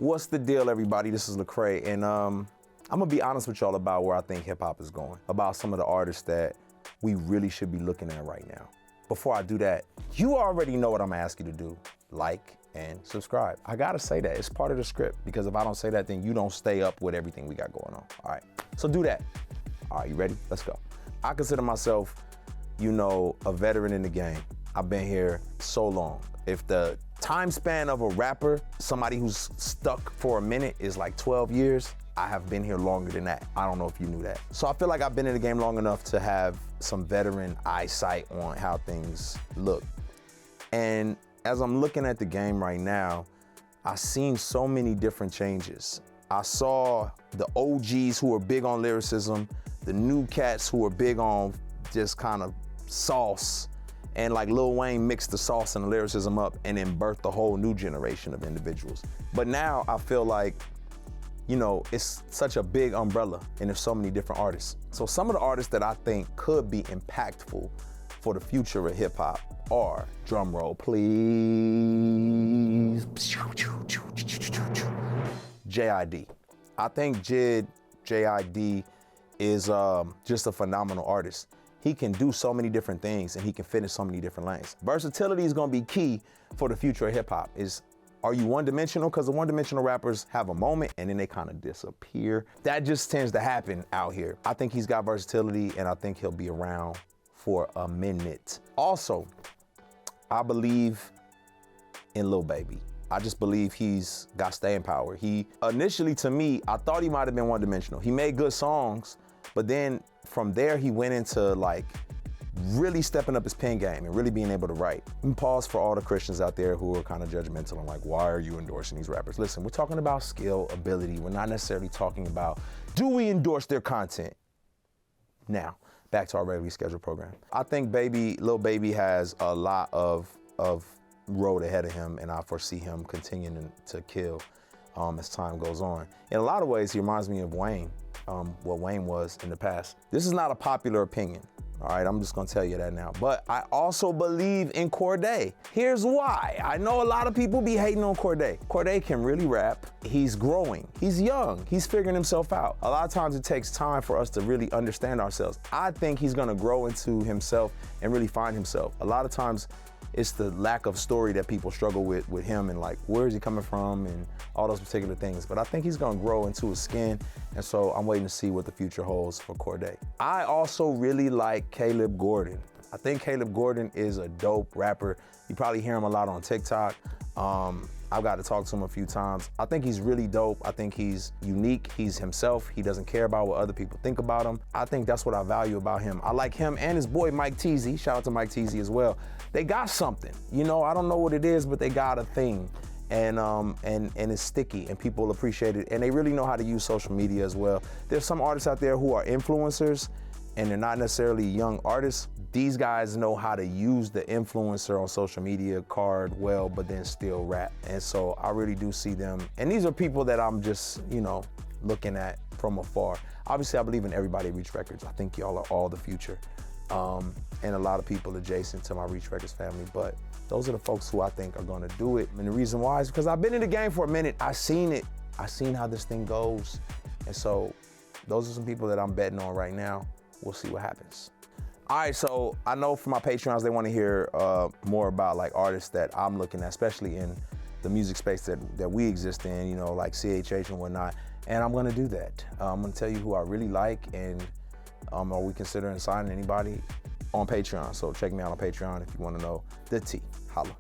What's the deal, everybody? This is Lecrae, and I'm gonna be honest with y'all about where I think hip hop is going, about some of the artists that we really should be looking at right now. Before I do that, you already know what I'm gonna ask you to do. Like and subscribe. I gotta say that, it's part of the script, because if I don't say that, then you don't stay up with everything we got going on. All right, so do that. All right, you ready? Let's go. I consider myself, you know, a veteran in the game. I've been here so long. If the time span of a rapper, somebody who's stuck for a minute, is like 12 years, I have been here longer than that. I don't know if you knew that. So I feel like I've been in the game long enough to have some veteran eyesight on how things look. And as I'm looking at the game right now, I've seen so many different changes. I saw the OGs who are big on lyricism, the new cats who are big on just kind of sauce, and like Lil Wayne mixed the sauce and the lyricism up and then birthed a whole new generation of individuals. But now I feel like, you know, it's such a big umbrella and there's so many different artists. So some of the artists that I think could be impactful for the future of hip hop are, drum roll please, JID. I think JID is just a phenomenal artist. He can do so many different things and he can fit in so many different lanes. Versatility is gonna be key for the future of hip hop. Are you one-dimensional? Because the one-dimensional rappers have a moment and then they kind of disappear. That just tends to happen out here. I think he's got versatility and I think he'll be around for a minute. Also, I believe in Lil Baby. I just believe he's got staying power. He initially, to me, I thought he might have been one-dimensional. He made good songs, but then from there he went into like really stepping up his pen game and really being able to write. And pause for all the Christians out there who are kind of judgmental and like, why are you endorsing these rappers? Listen, we're talking about skill, ability. We're not necessarily talking about, do we endorse their content? Now, back to our regularly scheduled program. I think Lil Baby has a lot of road ahead of him, and I foresee him continuing to kill as time goes on. In a lot of ways, he reminds me of Wayne, what Wayne was in the past. This is not a popular opinion, all right? I'm just gonna tell you that now. But I also believe in Cordae. Here's why. I know a lot of people be hating on Cordae. Cordae can really rap. He's growing. He's young. He's figuring himself out. A lot of times it takes time for us to really understand ourselves. I think he's gonna grow into himself and really find himself. A lot of times it's the lack of story that people struggle with him, and like, where is he coming from and all those particular things. But I think he's gonna grow into his skin, and so I'm waiting to see what the future holds for Cordae. I also really like Caleb Gordon. I think Caleb Gordon is a dope rapper. You probably hear him a lot on TikTok. I've got to talk to him a few times. I think he's really dope. I think he's unique. He's himself. He doesn't care about what other people think about him. I think that's what I value about him. I like him and his boy Mike Teasy. Shout out to Mike Teasy as well. They got something, you know, I don't know what it is, but they got a thing. And it's sticky and people appreciate it. And they really know how to use social media as well. There's some artists out there who are influencers and they're not necessarily young artists. These guys know how to use the influencer on social media card well, but then still rap. And so I really do see them. And these are people that I'm just, you know, looking at from afar. Obviously, I believe in everybody at Reach Records. I think y'all are all the future. And a lot of people adjacent to my Reach Records family, but those are the folks who I think are gonna do it. And the reason why is because I've been in the game for a minute. I've seen it. I've seen how this thing goes. And so those are some people that I'm betting on right now. We'll see what happens. All right, so I know for my Patreons, they want to hear more about like artists that I'm looking at, especially in the music space that we exist in, you know, like CHH and whatnot. And I'm gonna do that. I'm gonna tell you who I really like, and are we considering signing anybody on Patreon? So check me out on Patreon if you wanna know the tea. Holla.